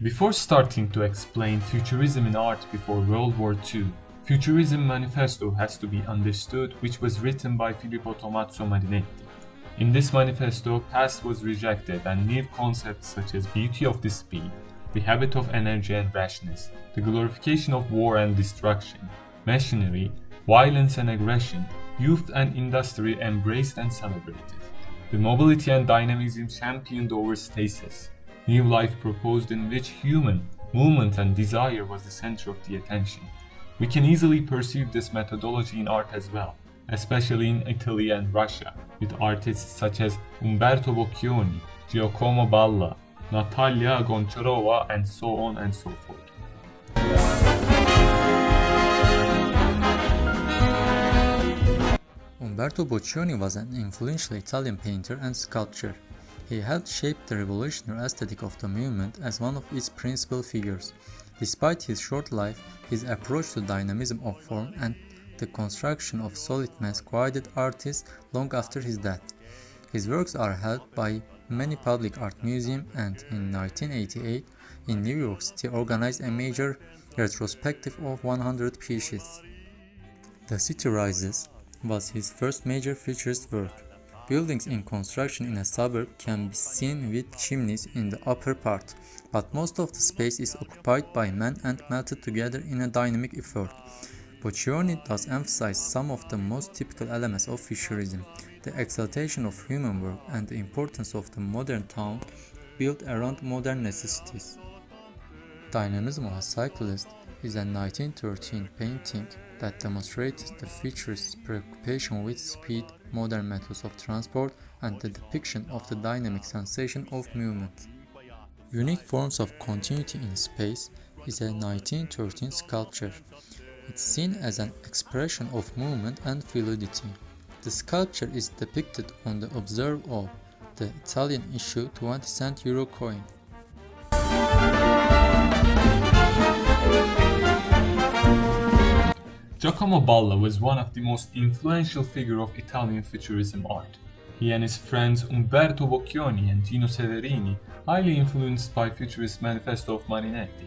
Before starting to explain Futurism in art before World War II, Futurism Manifesto has to be understood, which was written by Filippo Tommaso Marinetti. In this manifesto, past was rejected and new concepts such as beauty of the speed, the habit of energy and rashness, the glorification of war and destruction, machinery, violence and aggression, youth and industry embraced and celebrated. The mobility and dynamism championed over stasis. New life proposed in which human movement and desire was the center of the attention. We can easily perceive this methodology in art as well, especially in Italy and Russia, with artists such as Umberto Boccioni, Giacomo Balla, Natalia Goncharova, and so on and so forth. Umberto Boccioni was an influential Italian painter and sculptor. He helped shape the revolutionary aesthetic of the movement as one of its principal figures. Despite his short life, his approach to dynamism of form and the construction of solid mass guided artists long after his death. His works are held by many public art museums, and in 1988, in New York City organized a major retrospective of 100 pieces. The City Rises was his first major futurist work. Buildings in construction in a suburb can be seen with chimneys in the upper part, but most of the space is occupied by men and melted together in a dynamic effort. Boccioni does emphasize some of the most typical elements of Futurism, the exaltation of human work and the importance of the modern town built around modern necessities. Dynamism of a Cyclist is a 1913 painting that demonstrates the Futurists' preoccupation with speed, modern methods of transport, and the depiction of the dynamic sensation of movement. Unique Forms of Continuity in Space is a 1913 sculpture. It's seen as an expression of movement and fluidity. The sculpture is depicted on the obverse of the Italian issue 20-cent euro coin. Giacomo Balla was one of the most influential figures of Italian Futurism art. He and his friends Umberto Boccioni and Gino Severini, highly influenced by Futurist Manifesto of Marinetti.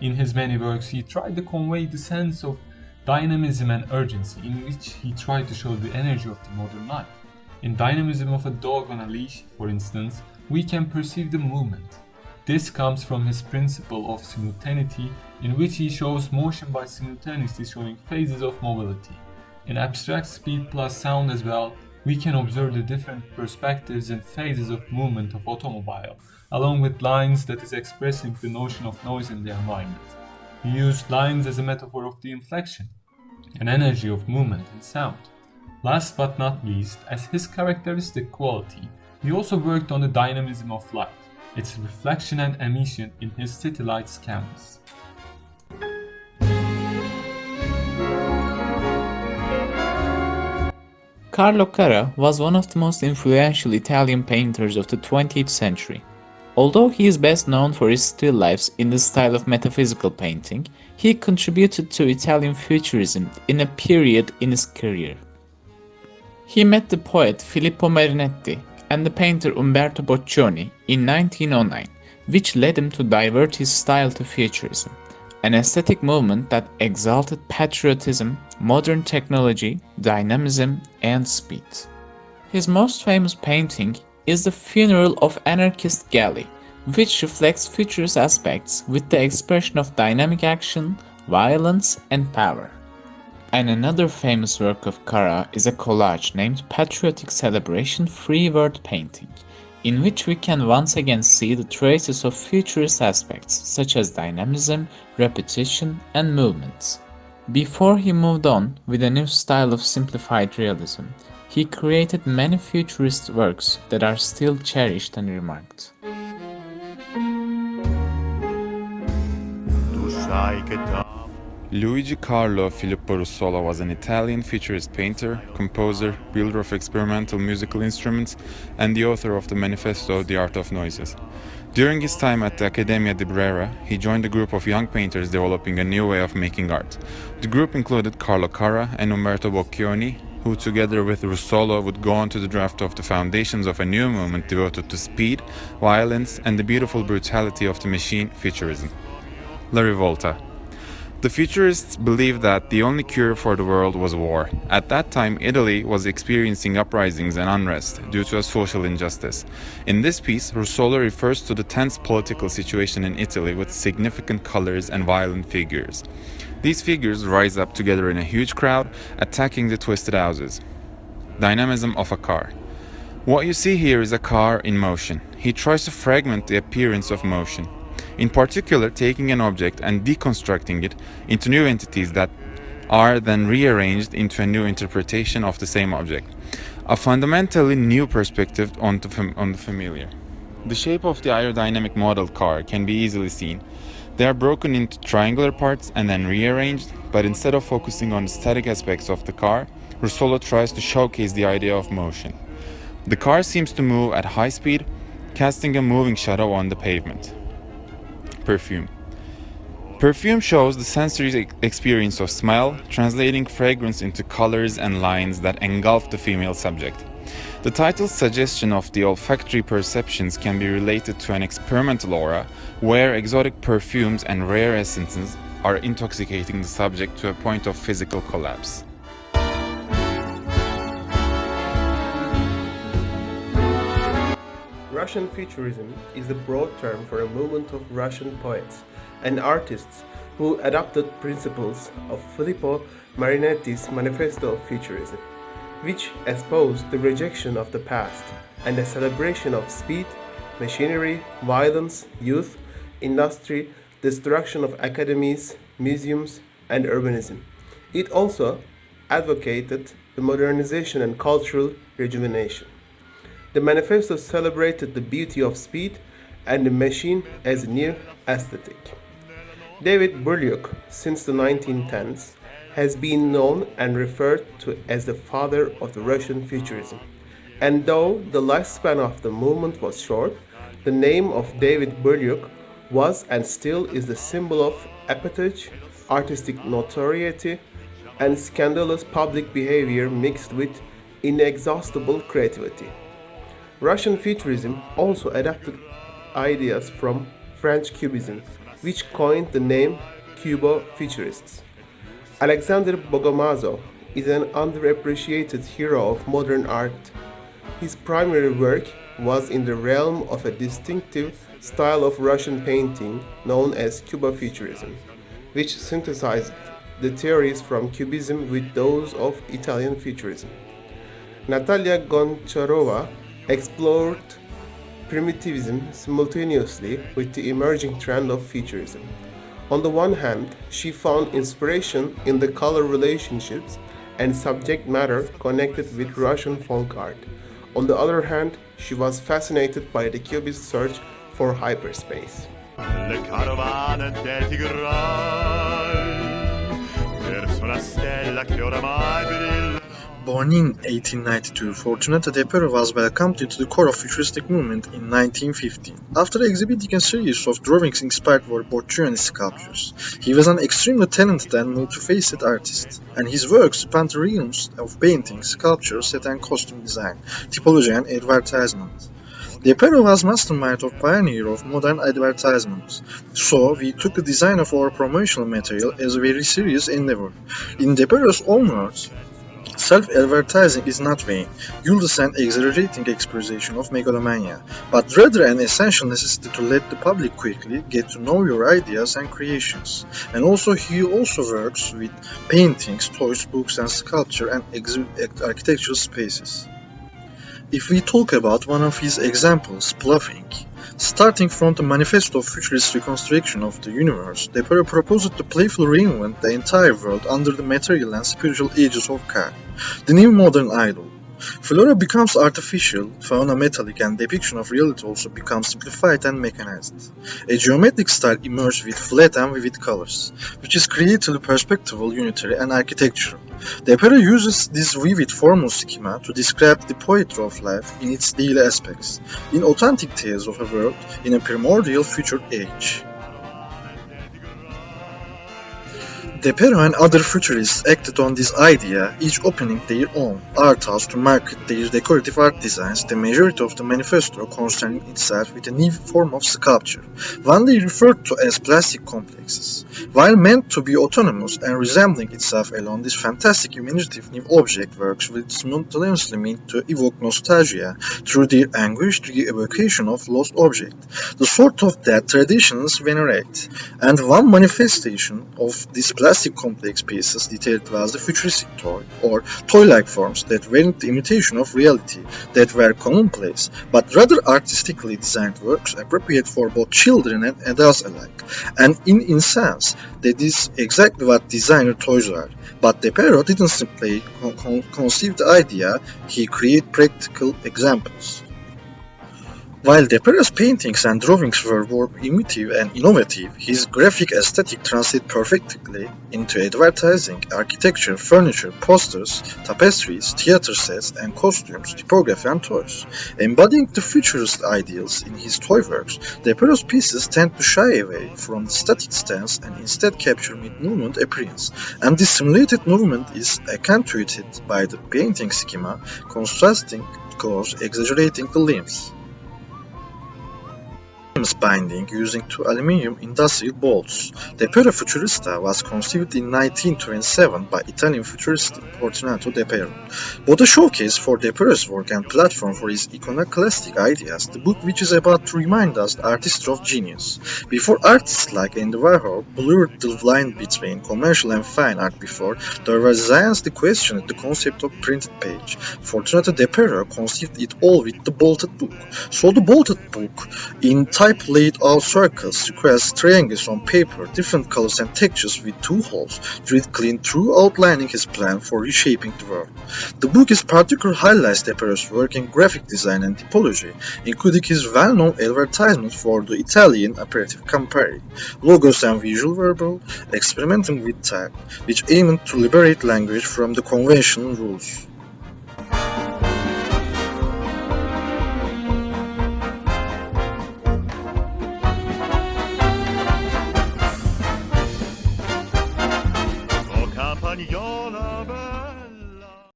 In his many works, he tried to convey the sense of dynamism and urgency, in which he tried to show the energy of the modern life. In Dynamism of a Dog on a Leash, for instance, we can perceive the movement. This comes from his principle of simultaneity, in which he shows motion by simultaneously showing phases of mobility. In Abstract Speed plus Sound as well, we can observe the different perspectives and phases of movement of automobile, along with lines that is expressing the notion of noise in the environment. He used lines as a metaphor of the inflection, an energy of movement and sound. Last but not least, as his characteristic quality, he also worked on the dynamism of light, its reflection and emission in his City Lights canvas. Carlo Carra was one of the most influential Italian painters of the 20th century. Although he is best known for his still lifes in the style of metaphysical painting, he contributed to Italian Futurism in a period in his career. He met the poet Filippo Marinetti and the painter Umberto Boccioni in 1909, which led him to divert his style to Futurism, an aesthetic movement that exalted patriotism, modern technology, dynamism, and speed. His most famous painting is The Funeral of Anarchist Galley, which reflects futurist aspects with the expression of dynamic action, violence, and power. And another famous work of Carra is a collage named Patriotic Celebration Free Word Painting, in which we can once again see the traces of futurist aspects such as dynamism, repetition, and movement. Before he moved on with a new style of simplified realism, he created many futurist works that are still cherished and remarked. Luigi Carlo Filippo Russolo was an Italian futurist painter, composer, builder of experimental musical instruments, and the author of the Manifesto of the Art of Noises. During his time at the Accademia di Brera, he joined a group of young painters developing a new way of making art. The group included Carlo Carra and Umberto Boccioni, who together with Russolo would go on to the draft of the foundations of a new movement devoted to speed, violence, and the beautiful brutality of the machine, Futurism. La Rivolta. The Futurists believed that the only cure for the world was war. At that time, Italy was experiencing uprisings and unrest due to a social injustice. In this piece, Russolo refers to the tense political situation in Italy with significant colors and violent figures. These figures rise up together in a huge crowd, attacking the twisted houses. Dynamism of a car. What you see here is a car in motion. He tries to fragment the appearance of motion, in particular taking an object and deconstructing it into new entities that are then rearranged into a new interpretation of the same object. A fundamentally new perspective on the familiar. The shape of the aerodynamic model car can be easily seen. They are broken into triangular parts and then rearranged, but instead of focusing on the static aspects of the car, Russolo tries to showcase the idea of motion. The car seems to move at high speed, casting a moving shadow on the pavement. Perfume. Perfume shows the sensory experience of smell, translating fragrance into colors and lines that engulf the female subject. The title's suggestion of the olfactory perceptions can be related to an experimental aura, where exotic perfumes and rare essences are intoxicating the subject to a point of physical collapse. Russian Futurism is the broad term for a movement of Russian poets and artists who adopted principles of Filippo Marinetti's Manifesto of Futurism, which espoused the rejection of the past and the celebration of speed, machinery, violence, youth, industry, destruction of academies, museums, and urbanism. It also advocated the modernization and cultural rejuvenation. The manifesto celebrated the beauty of speed and the machine as a new aesthetic. David Burliuk, since the 1910s, has been known and referred to as the father of the Russian Futurism. And though the lifespan of the movement was short, the name of David Burliuk was and still is the symbol of appetite, artistic notoriety, and scandalous public behavior mixed with inexhaustible creativity. Russian Futurism also adapted ideas from French Cubism, which coined the name Cubo-Futurists. Alexander Bogomazov is an underappreciated hero of modern art. His primary work was in the realm of a distinctive style of Russian painting known as Cubo-Futurism, which synthesized the theories from Cubism with those of Italian Futurism. Natalia Goncharova explored primitivism simultaneously with the emerging trend of Futurism. On the one hand, she found inspiration in the color relationships and subject matter connected with Russian folk art. On the other hand, she was fascinated by the Cubist search for hyperspace. Le carovane del Tigray verso la stella che oramai brilla. Born in 1892, Fortunata Depero was welcomed into the core of futuristic movement in 1915. After exhibiting a series of drawings inspired by Boccioni's sculptures, he was an extremely talented and multifaceted artist, and his works spanned the realms of painting, sculpture, set and costume design, typology and advertisement. Depero was mastermind of pioneer of modern advertisements, so we took the design of our promotional material as a very serious endeavor. In Depero's own words, self-advertising is not vain, useless and exaggerating expression of megalomania, but rather an essential necessity to let the public quickly get to know your ideas and creations. And also he also works with paintings, toys, books and sculpture and architectural spaces. If we talk about one of his examples, bluffing, starting from the Manifesto of Futurist Reconstruction of the Universe, Depero proposed to playfully reinvent the entire world under the material and spiritual aegis of Ka, the new modern idol. Flora becomes artificial, fauna metallic, and depiction of reality also becomes simplified and mechanized. A geometric style emerges with flat and vivid colors, which is creatively perspectival, unitary, and architectural. Depero uses this vivid formal schema to describe the poetry of life in its daily aspects, in authentic tales of a world in a primordial future age. DePero and other futurists acted on this idea, each opening their own art house to market their decorative art designs, the majority of the manifesto concerning itself with a new form of sculpture, one they referred to as plastic complexes. While meant to be autonomous and resembling itself alone, this fantastic imaginative new object works will simultaneously mean to evoke nostalgia through their anguished re-evocation of lost object, the sort of that traditions venerate. And one manifestation of this plastic complex pieces detailed was the futuristic toy, or toy-like forms that weren't the imitation of reality, that were commonplace, but rather artistically designed works appropriate for both children and adults alike. And in sense, that is exactly what designer toys are. But DePero didn't simply conceive the idea, he created practical examples. While DePero's paintings and drawings were both primitive and innovative, his graphic aesthetic translated perfectly into advertising, architecture, furniture, posters, tapestries, theater sets, and costumes, typography, and toys. Embodying the futurist ideals in his toy works, DePero's pieces tend to shy away from the static stance and instead capture mid-movement appearance, and this simulated movement is accentuated by the painting schema, contrasting colors, exaggerating the limbs. Binding using two aluminum industrial bolts. DePero Futurista was conceived in 1927 by Italian futurist Fortunato DePero. Both a showcase for DePero's work and platform for his iconoclastic ideas, the book which is about to remind us the artist of genius. Before artists like Andy Warhol blurred the line between commercial and fine art before, there was science that questioned the concept of printed page. Fortunato DePero conceived it all with the bolted book. So the bolted book, in type laid out circles, squares, triangles on paper, different colors and textures with two holes, drilled clean through outlining his plan for reshaping the world. The book is particularly highlights DePero's work in graphic design and typology, including his well-known advertisement for the Italian aperitif Campari, logos and visual verbal, experimenting with tag, which aimed to liberate language from the conventional rules.